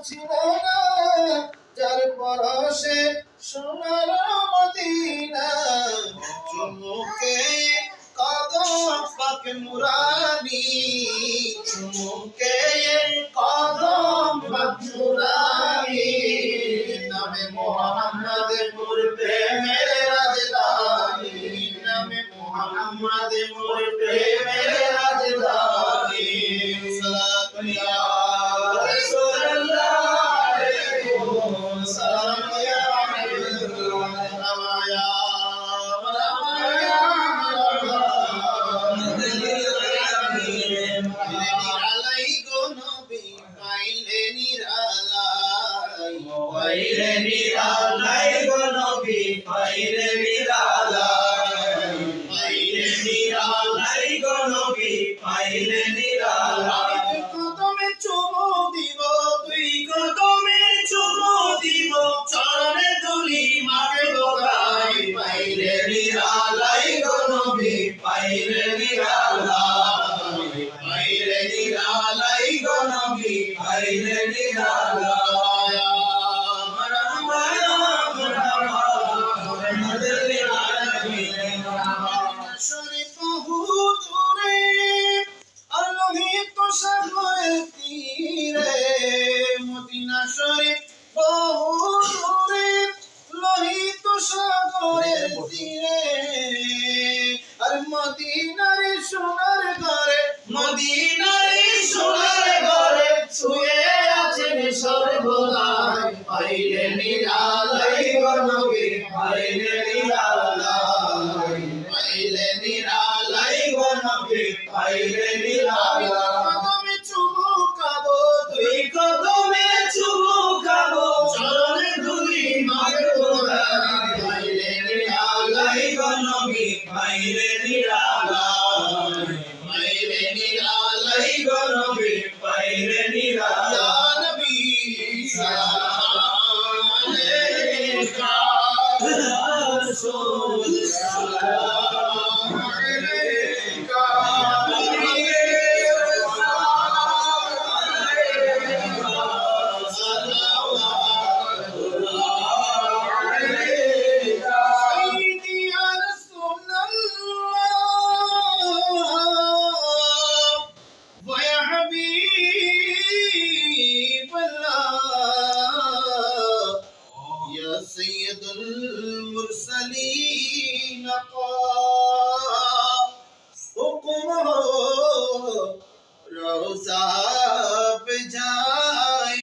ছিল না যার পরশে সোনার মদিনা চুমুকে কদম পাক নুরানি চুমুকে কদম পাক নুরানি নামে মোহাম্মদ পূর্বে মেরে রাজধানী নামে মোহাম্মদ পূর্বে মেরে রাজধানী সালাত ইয়া রাসূলুল্লাহ সালাম ইয়া হাবিবাল্লাহ ইয়া পাইলে নিরালাই গো নবী পাইলে নিরালাই পাইলে নিরালাই গো নবী পাইলে নিরালাই কদমে চুমু দিব তুই কদমে চুমু দিব চরণে ধুলি মাকে বগাই পাইলে নিরালাই গো নবী পাইলে নিরালাই পাইলে নিরালাই গো নবী পাইলে নিরালাই মদিনা শরীফ বহু দূরে লোহিত সাগরের তীরে আর মদিনার সোনার ঘরে মদিনার সোনার ঘরে শুয়ে আছেন সর্বদাই পাইলে নিরালাই গো নবী পাইলে নিরালাই পাইলে নিরালাই গো নবী পাইলে নিরালাই